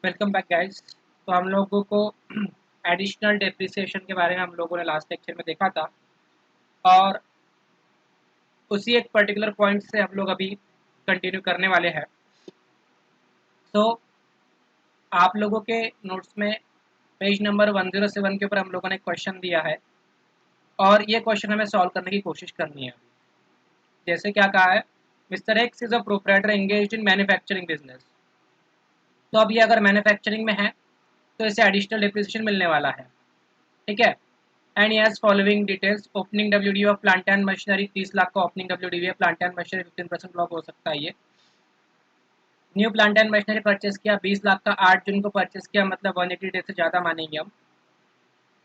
Welcome back guys. तो हम लोगों को एडिशनल डेप्रिसिएशन के बारे में हम लोगों ने लास्ट लेक्चर में देखा था और उसी एक पर्टिकुलर पॉइंट से हम लोग अभी कंटिन्यू करने वाले हैं। तो आप लोगों के नोट्स में पेज नंबर 107 के ऊपर हम लोगों ने क्वेश्चन दिया है और ये क्वेश्चन हमें सॉल्व करने की कोशिश करनी है। जैसे क्या कहा है, mister x is a proprietor engaged in manufacturing business. तो अब ये अगर मैन्युफैक्चरिंग में है तो इसे एडिशनल डेप्रिसिएशन मिलने वाला है। ठीक है। And yes following details, opening WDV of plant and machinery 30 lakh का ओपनिंग डब्ल्यूडीवी है। प्लांट एंड मशीनरी 15% ब्लॉक हो सकता है। ये new plant and machinery purchase किया 20 लाख का, 8 जून को परचेस किया, मतलब 180 डेज से ज़्यादा मानेंगे हम।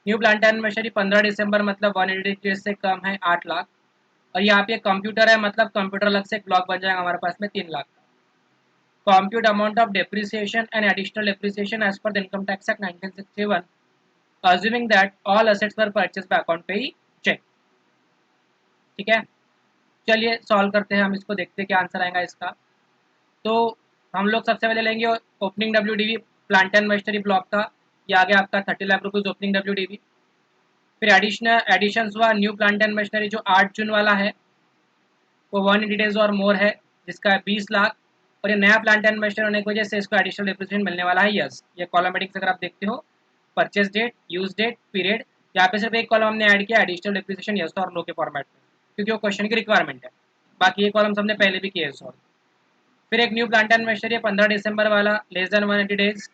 न्यू प्लांट एंड मशीनरी 15 दिसंबर, मतलब 180 डेज से कम है, 8 लाख। और यहाँ पे कंप्यूटर है, मतलब कंप्यूटर अलग से एक ब्लॉक बन जाएगा हमारे पास में 3 लाख का। Compute amount of depreciation and additional depreciation as per the income tax act 1961, assuming that all assets were purchased by account payee check। ठीक है। चलिए सॉल्व करते हैं, हम इसको देखते हैं क्या आंसर आएगा इसका। तो हम लोग सबसे पहले लेंगे opening WDV plant and machinery block का। ये आ गया आपका 30 लाख रुपीज़ ओपनिंग डब्ल्यूडीवी। फिर एडिशन हुआ न्यू प्लांट एंड मशीनरी जो 8 जून वाला है, वो 180 डेज और मोर है, जिसका है 20 लाख। और ये नया प्लांट एंड मशीनरी होने की वजह से इसको एडिशनल डेप्रिसिएशन मिलने वाला है। यस, ये कॉलम हेडिंग्स अगर आप देखते हो, purchase date, use date, period, यहाँ पे सिर्फ एक कॉलम हमने ऐड किया एडिशनल डेप्रिसिएशन यस और नो के फॉर्मेट में, क्योंकि वो क्वेश्चन की रिक्वायरमेंट है। बाकी ये कॉलम हमने पहले भी किए सॉल्व। फिर एक न्यू प्लांट एंड मशीनरी 15 दिसंबर वाला, less than 180 days,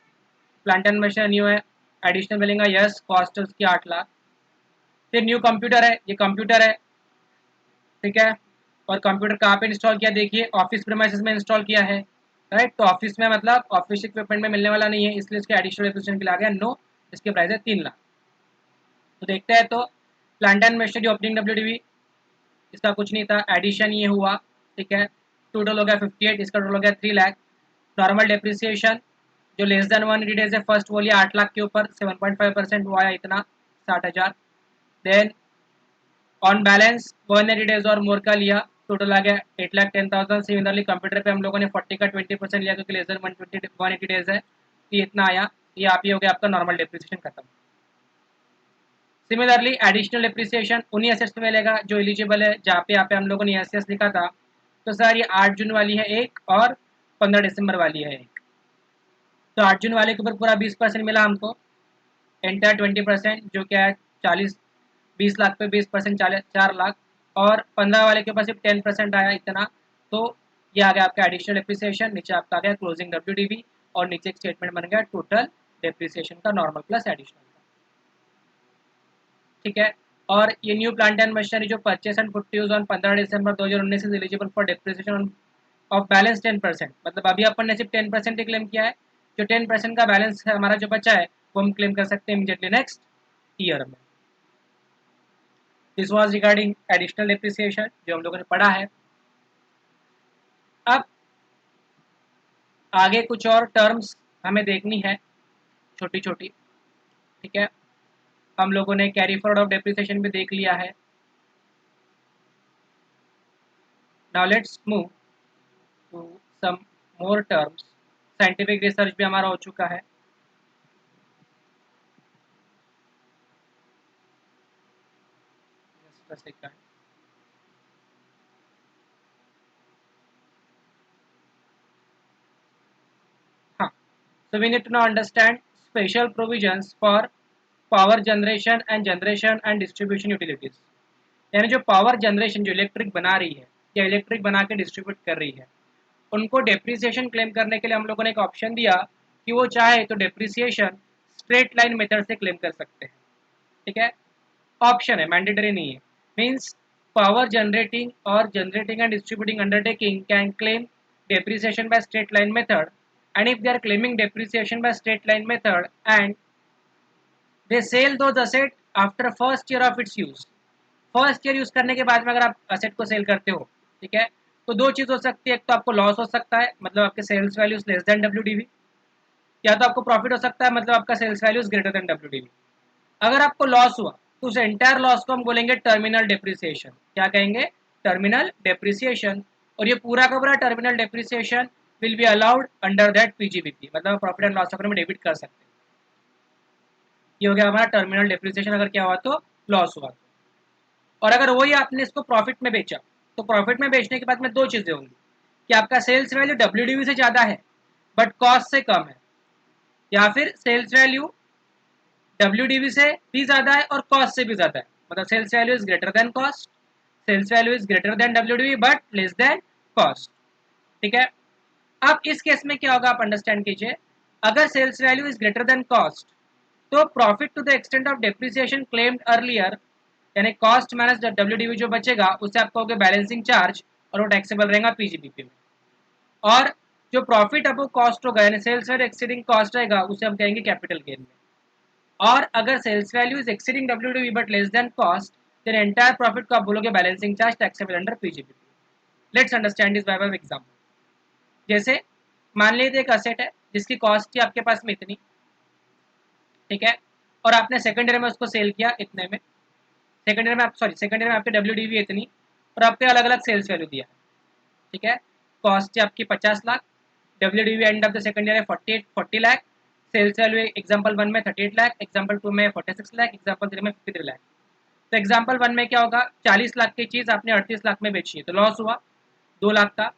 plant and machinery new है, एडिशनल मिलेगा यस, कॉस्ट उसकी 8 लाख। फिर न्यू कंप्यूटर है, ये कंप्यूटर है। ठीक है। और कंप्यूटर कहाँ पे इंस्टॉल किया, देखिए ऑफिस प्रीमाइसेस में इंस्टॉल किया है। राइट, तो ऑफिस में मतलब ऑफिस इक्विपमेंट में मिलने वाला नहीं है, इसलिए इसके एडिशनल डेप्रिसिएशन के लिए आ गया नो, इसके प्राइस है 3 लाख। तो देखते हैं, तो plant and machinery opening WDV, इसका कुछ नहीं था, एडिशन ये हुआ। ठीक है। टोटल हो गया 58, इसका टोटल हो गया 3 लाख। नॉर्मल डेप्रिसिएशन जो लेस देन 180 डेज है, फर्स्ट वो लिया 8 लाख के ऊपर, 7.5% वो आया इतना, 60,000। देन ऑन बैलेंस 180 डेज और मोर का लिया, टोटल आ गया 8,10,000। सिमिलरली कंप्यूटर पे हम लोगों ने 40 का 20% लिया, क्योंकि लेस देन 180 डेज है, तो ये इतना आया। ये आप ही हो गया आपका नॉर्मल डेप्रिसिएशन खत्म। सिमिलरली एडिशनल डेप्रिसिएशन उन्हीं एसेट्स में मिलेगा जो एलिजिबल है, जहाँ पे यहाँ पे हम लोगों ने एस लिखा था। तो सर ये 8 जून वाली है एक, और 15 दिसंबर वाली है एक। तो 8 जून वाले के ऊपर पूरा 20% मिला हमको, एंटायर 20%, जो क्या है 40, 20 लाख पे 20%, 4 लाख। और 15 वाले के ऊपर सिर्फ 10% आया इतना। तो ये आ गया आपका एडिशनल डेप्रिसिएशन, नीचे आपका आ गया क्लोजिंग डब्ल्यूडीवी, और नीचे एक स्टेटमेंट बन गया टोटल डेप्रिसिएशन का, नॉर्मल प्लस एडिशनल। ठीक है। और ये न्यू प्लांट एंड मशीनरी जो purchase and put use on 15 December 2019 is eligible for depreciation of balance 10%, मतलब अभी अपन ने सिर्फ 10% ही क्लेम किया है। जो 10% का बैलेंस है हमारा जो बचा है, वो हम क्लेम कर सकते हैं इमीडिएटली नेक्स्ट ईयर में। This was regarding additional depreciation जो हम लोगों ने पढ़ा है। अब आगे कुछ और टर्म्स हमें देखनी है, छोटी छोटी। ठीक है। हम लोगों ने कैरी फॉरवर्ड ऑफ डेप्रिसिएशन भी देख लिया है। Now let's move to some more terms. Scientific research भी हमारा हो चुका है। Just a second. हाँ, so we need to now understand special provisions for power generation and distribution utilities। यानी जो पावर जनरेशन, जो इलेक्ट्रिक बना रही है या इलेक्ट्रिक बना के डिस्ट्रीब्यूट कर रही है, उनको डेप्रिसिएशन क्लेम करने के लिए हम लोगों ने एक ऑप्शन दिया कि वो चाहे तो डेप्रिसिएशन स्ट्रेट लाइन मेथड से क्लेम कर सकते हैं। ठीक है। ऑप्शन है, मैंडेटरी नहीं है। Means power generating and distributing undertaking can claim depreciation by straight line method, and if they are claiming depreciation by straight line method and they sell those asset after first year of its use, first year use करने के बाद में अगर आप asset को cell करते हो, ठीक है, तो दो चीज हो सकती है। एक तो आपको लॉस हो सकता है, मतलब आपके sales values less than WDV, या तो आपको प्रॉफिट हो सकता है, मतलब आपका sales values greater than WDV. अगर आपको लॉस हुआ तो उस एंटायर लॉस को हम बोलेंगे टर्मिनल डेप्रिसिएशन। क्या कहेंगे? Terminal depreciation. और ये पूरा का पूरा terminal depreciation will be allowed under that PGBP, मतलब प्रॉफिट एंड लॉस अकाउंट में डेबिट कर सकते हैं। ये हो गया हमारा टर्मिनल डेप्रिसिएशन, अगर क्या हुआ तो लॉस हुआ तो। और अगर वही आपने इसको प्रॉफिट में बेचा, तो प्रॉफिट में बेचने के बाद में दो चीजें होंगी कि आपका सेल्स वैल्यू डब्ल्यूडीवी से ज्यादा है बट कॉस्ट से कम है, या फिर सेल्स वैल्यू डब्ल्यूडीवी से भी ज्यादा है और कॉस्ट से भी ज्यादा है, मतलब sales value is greater than cost, sales value is greater than WDV but less than cost. ठीक है। अब इस केस में क्या होगा आप अंडरस्टैंड कीजिए, अगर sales value is greater than cost तो profit to the extent of depreciation claimed earlier, यानी कॉस्ट माइनस डब्ल्यूडीवी जो बचेगा उससे आपको होगा बैलेंसिंग चार्ज, और वो टैक्सेबल रहेगा पीजीबीपी में। और जो प्रॉफिट अब कॉस्ट होगा यानी सेल्स वैल्यू एक्सीडिंग कॉस्ट रहेगा उसे हम कहेंगे कैपिटल गेन में। और अगर sales value is exceeding WDV but less than cost, then entire profit को आप बोलोगे balancing charge taxable under PGBP. Let's understand this by example. जैसे मान लीजिए एक असेट है जिसकी कॉस्ट थी आपके पास में इतनी, ठीक है, और आपने सेकेंडरी में उसको सेल किया इतने में, सेकेंडरी में आपके डब्ल्यूडीवी इतनी और आपके अलग अलग सेल्स वैल्यू दिया, ठीक है। कॉस्ट थी आपकी 50 lakh, WDV end of the second year है 40 लाख, सेल्स वैल्यू एग्जांपल 1 में 38 लाख, एग्जांपल 2 में 46 लाख, एग्जांपल 3 में 53 लाख। तो एग्जांपल 1 में क्या होगा, 40 लाख की चीज़ आपने 38 लाख में बेची है तो लॉस हुआ 2 लाख का।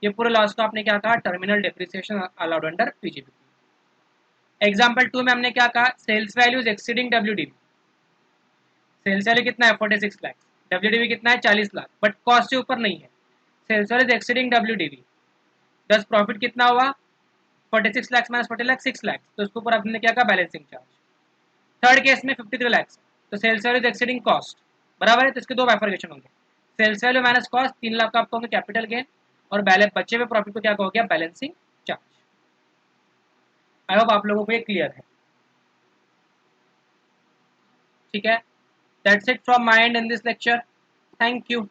ये पूरे लॉस को आपने क्या कहा, terminal depreciation allowed under PGBP. Example 2 में हमने क्या कहा, sales value is exceeding WDV, sales value कितना है 46 लाख, डब्ल्यूडीवी कितना है 40 लाख बट कॉस्ट से ऊपर नहीं है, sales value is exceeding WDV, दस प्रॉफिट कितना हुआ 46 लाख माइनस 40 लाख 6 लाख, तो उसके ऊपर आपने क्या कहा बैलेंसिंग चार्ज। थर्ड केस में 53 लाख, तो sales value is exceeding cost, बराबर है, तो इसके दो बाइफर्केशन होंगे, sales value minus cost 3 lakh का आपको होंगे कैपिटल गेन, और बैलेंस बचे हुए प्रॉफिट को क्या कहोगे बैलेंसिंग चार्ज। आई होप आप लोगों को ये क्लियर है। ठीक है, that's it from my and in this lecture, thank you.